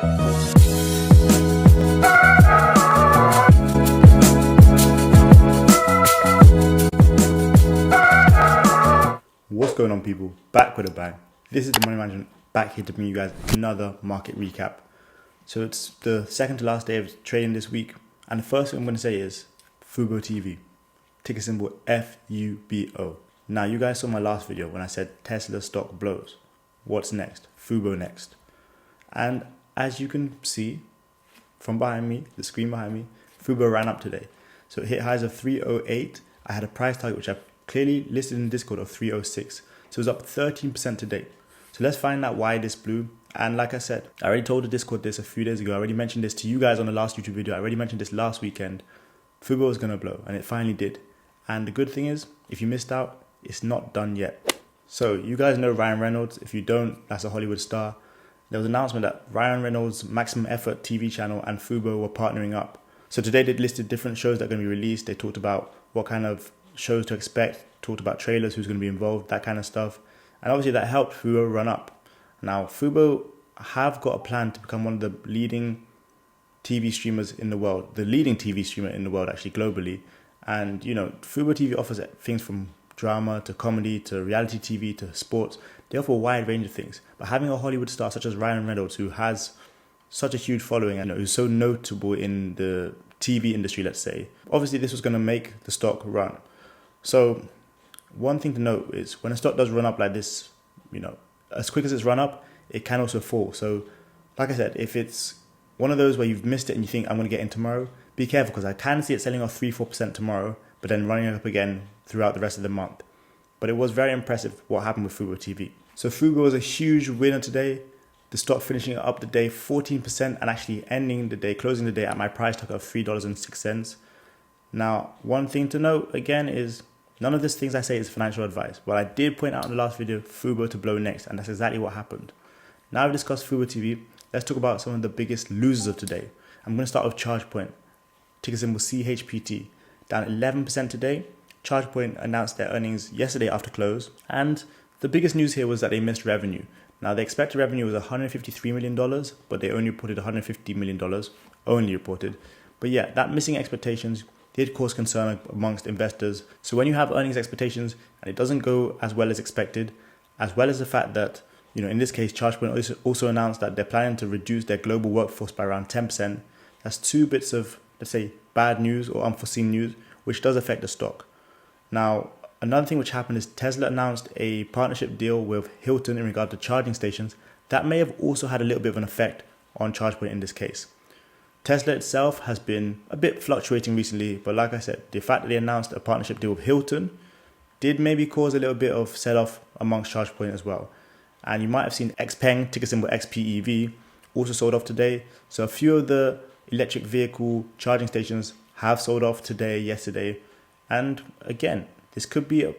What's going on, people? Back with a bang. This is the Money Management, back here to bring you guys another market recap. So it's the second to last day of trading this week, and the first thing I'm going to say is Fubo TV, ticker symbol FUBO. Now, you guys saw my last video when I said Tesla stock blows. What's next? Fubo next. And as you can see from behind me, the screen behind me, Fubo ran up today. So it hit highs of 308. I had a price target which I clearly listed in Discord of 306. So it was up 13% today. So let's find out why this blew. And like I said, I already told the Discord this a few days ago. I already mentioned this to you guys on the last YouTube video. I already mentioned this last weekend. Fubo was going to blow, and it finally did. And the good thing is, if you missed out, it's not done yet. So you guys know Ryan Reynolds. If you don't, that's a Hollywood star. There was an announcement that Ryan Reynolds' Maximum Effort TV channel and Fubo were partnering up. So today they listed different shows that are going to be released. They talked about what kind of shows to expect, talked about trailers, who's going to be involved, that kind of stuff. And obviously that helped Fubo run up. Now, Fubo have got a plan to become one of the leading TV streamers in the world, the leading TV streamer in the world, actually, globally. And, you know, Fubo TV offers things from drama to comedy to reality TV to sports. They offer a wide range of things. But having a Hollywood star such as Ryan Reynolds, who has such a huge following and who's so notable in the TV industry, let's say, obviously this was going to make the stock run. So one thing to note is when a stock does run up like this, you know, as quick as it's run up, it can also fall. So like I said, if it's one of those where you've missed it and you think I'm going to get in tomorrow, be careful, because I can see it selling off 3-4% tomorrow, but then running up again throughout the rest of the month. But it was very impressive what happened with Fubo TV. So Fubo was a huge winner today. The stock finishing up the day 14% and actually ending the day, closing the day at my price target of $3.06. Now, one thing to note again is none of these things I say is financial advice. But I did point out in the last video, Fubo to blow next, and that's exactly what happened. Now I've discussed Fubo TV, let's talk about some of the biggest losers of today. I'm going to start with ChargePoint, ticker symbol CHPT, down 11% today. ChargePoint announced their earnings yesterday after close, and the biggest news here was that they missed revenue. Now, the expected revenue was $153 million, but they only reported $150 million, only reported. But yeah, that missing expectations did cause concern amongst investors. So when you have earnings expectations and it doesn't go as well as expected, as well as the fact that, you know, in this case, ChargePoint also announced that they're planning to reduce their global workforce by around 10%. That's two bits of, let's say, bad news or unforeseen news, which does affect the stock. Now, another thing which happened is Tesla announced a partnership deal with Hilton in regard to charging stations. That may have also had a little bit of an effect on ChargePoint in this case. Tesla itself has been a bit fluctuating recently, but like I said, the fact that they announced a partnership deal with Hilton did maybe cause a little bit of sell-off amongst ChargePoint as well. And you might have seen XPeng, ticker symbol XPEV, also sold off today. So a few of the electric vehicle charging stations have sold off today, yesterday. And again, this could be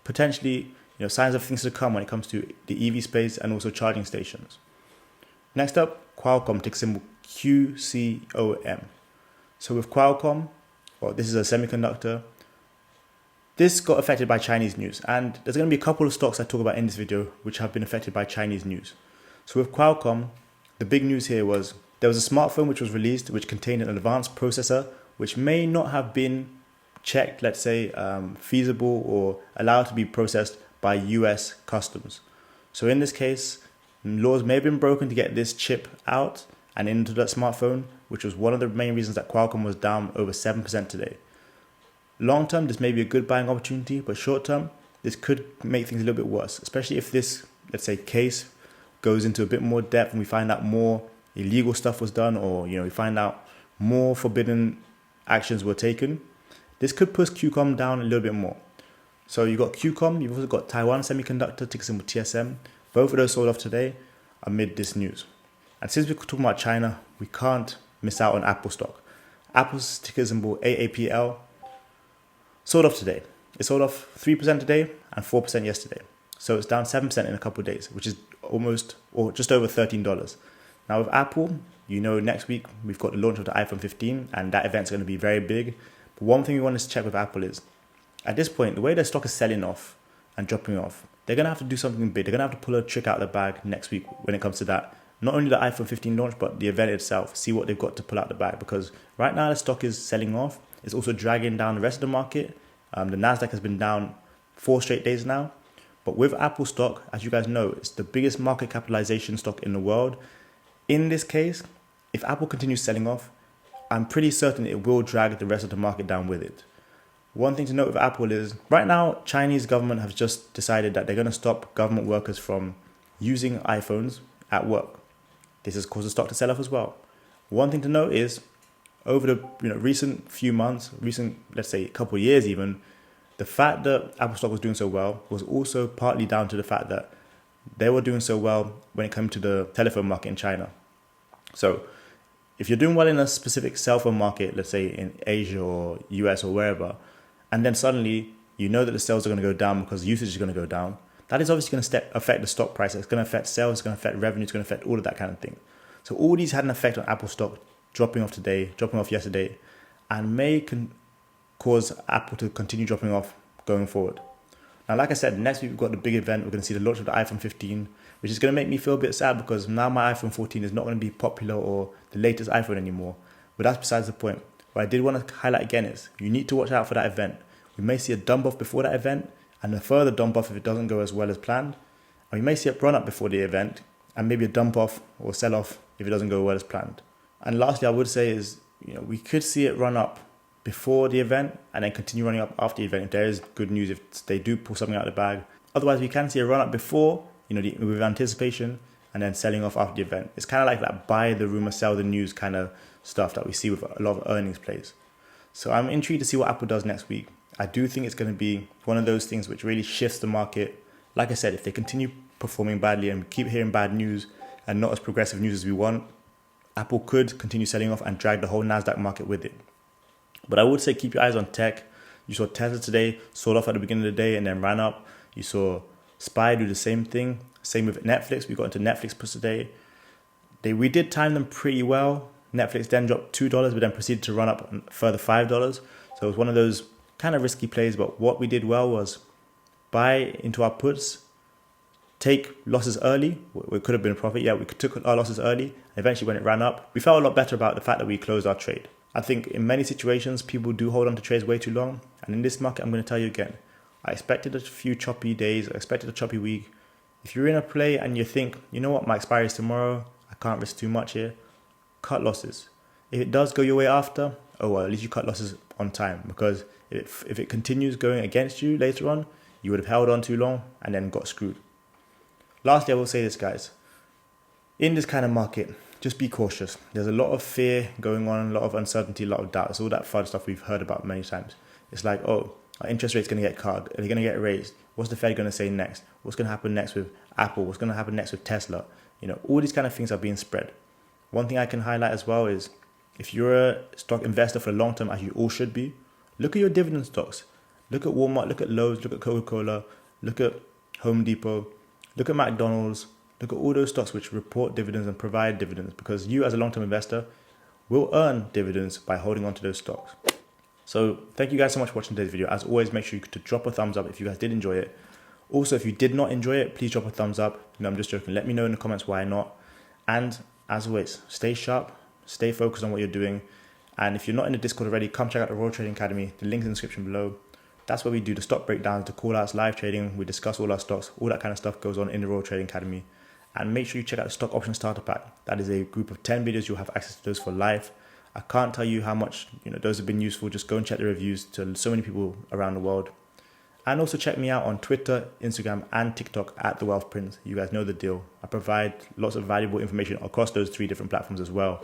potentially, you know, signs of things to come when it comes to the EV space and also charging stations. Next up, Qualcomm, ticker symbol QCOM. So with Qualcomm, well, this is a semiconductor. This got affected by Chinese news, and there's going to be a couple of stocks I talk about in this video which have been affected by Chinese news. So with Qualcomm, the big news here was there was a smartphone which was released which contained an advanced processor which may not have been checked, let's say, feasible or allowed to be processed by US customs. So in this case, laws may have been broken to get this chip out and into that smartphone, which was one of the main reasons that Qualcomm was down over 7% today. Long term, this may be a good buying opportunity, but short term, this could make things a little bit worse, especially if this, let's say, case goes into a bit more depth and we find out more illegal stuff was done, or, you know, we find out more forbidden actions were taken. This could push QCOM down a little bit more. So you've got QCOM, you've also got Taiwan Semiconductor, ticker symbol TSM. Both of those sold off today amid this news. And since we're talking about China, we can't miss out on Apple stock. Apple's ticker symbol AAPL sold off today. It sold off 3% today and 4% yesterday. So it's down 7% in a couple of days, which is almost or just over $13. Now with Apple, you know, next week we've got the launch of the iPhone 15, and that event's going to be very big. But one thing we want to check with Apple is, at this point, the way their stock is selling off and dropping off, they're going to have to do something big. They're going to have to pull a trick out of the bag next week when it comes to that not only the iPhone 15 launch, but the event itself. See what they've got to pull out the bag, because right now the stock is selling off. It's also dragging down the rest of the market. The Nasdaq has been down 4 straight days now. But with Apple stock, as you guys know, it's the biggest market capitalization stock in the world. In this case, if Apple continues selling off, I'm pretty certain it will drag the rest of the market down with it. One thing to note with Apple is, right now, Chinese government has just decided that they're going to stop government workers from using iPhones at work. This has caused the stock to sell off as well. One thing to note is, over the recent few months, let's say a couple of years even, the fact that Apple stock was doing so well was also partly down to the fact that they were doing so well when it came to the telephone market in China. So if you're doing well in a specific cell phone market, let's say in Asia or US or wherever, and then suddenly you know that the sales are going to go down because usage is going to go down, that is obviously going to affect the stock price. It's going to affect sales, it's going to affect revenue, it's going to affect all of that kind of thing. So all these had an effect on Apple stock dropping off today, dropping off yesterday, and may cause Apple to continue dropping off going forward. Now, like I said, next week we've got the big event. We're going to see the launch of the iPhone 15, which is going to make me feel a bit sad because now my iPhone 14 is not going to be popular or the latest iPhone anymore. But that's besides the point. What I did want to highlight again is you need to watch out for that event. We may see a dump off before that event and a further dump off if it doesn't go as well as planned. And we may see a run up before the event and maybe a dump off or sell off if it doesn't go well as planned. And lastly, I would say is, we could see it run up before the event and then continue running up after the event if there is good news, if they do pull something out of the bag. Otherwise, we can see a run up before, with anticipation, and then selling off after the event. It's kind of like that buy the rumor, sell the news kind of stuff that we see with a lot of earnings plays. So I'm intrigued to see what Apple does next week. I do think it's going to be one of those things which really shifts the market. Like I said, if they continue performing badly and keep hearing bad news and not as progressive news as we want, Apple could continue selling off and drag the whole Nasdaq market with it. But I would say keep your eyes on tech. You saw Tesla today sold off at the beginning of the day and then ran up. You saw SPY do the same thing. Same with Netflix. We got into Netflix push today. We did time them pretty well. Netflix then dropped $2, but then proceeded to run up a further $5. So it was one of those kind of risky plays. But what we did well was buy into our puts, take losses early. It could have been a profit. Yeah, we took our losses early. And eventually, when it ran up, we felt a lot better about the fact that we closed our trade. I think in many situations, people do hold on to trades way too long. And in this market, I'm going to tell you again, I expected a few choppy days. I expected a choppy week. If you're in a play and you think, you know what, my expiry is tomorrow, I can't risk too much here, cut losses. If it does go your way after, oh well, at least you cut losses on time. Because if it continues going against you later on, you would have held on too long and then got screwed. Lastly, I will say this, guys. In this kind of market, just be cautious. There's a lot of fear going on, a lot of uncertainty, a lot of doubt. It's all that fun stuff we've heard about many times. It's like, oh, our interest rate's going to get cut. Are they going to get raised? What's the Fed going to say next? What's going to happen next with Apple? What's going to happen next with Tesla? All these kind of things are being spread. One thing I can highlight as well is if you're a stock investor for the long term, as you all should be, look at your dividend stocks. Look at Walmart, look at Lowe's, look at Coca-Cola, look at Home Depot, look at McDonald's. Look at all those stocks which report dividends and provide dividends, because you as a long-term investor will earn dividends by holding on to those stocks. So thank you guys so much for watching today's video. As always, make sure to drop a thumbs up if you guys did enjoy it. Also, if you did not enjoy it, please drop a thumbs up. No, I'm just joking. Let me know in the comments why not. And as always, stay sharp, stay focused on what you're doing. And if you're not in the Discord already, come check out the Royal Trading Academy. The link's in the description below. That's where we do the stock breakdowns, the call-outs, live trading. We discuss all our stocks. All that kind of stuff goes on in the Royal Trading Academy. And make sure you check out the Stock Option Starter Pack. That is a group of 10 videos. You'll have access to those for life. I can't tell you how much those have been useful. Just go and check the reviews to so many people around the world. And also check me out on Twitter, Instagram, and TikTok at The Wealth Prince. You guys know the deal. I provide lots of valuable information across those 3 different platforms as well.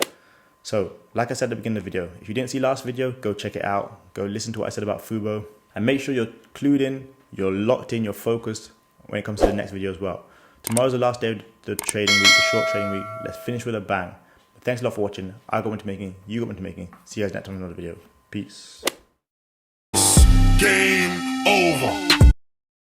So, like I said at the beginning of the video, if you didn't see last video, go check it out. Go listen to what I said about Fubo. And make sure you're clued in, you're locked in, you're focused when it comes to the next video as well. Tomorrow's the last day of the trading week, the short trading week. Let's finish with a bang. Thanks a lot for watching. I got into making, you got into making. See you guys next time in another video. Peace. Game over.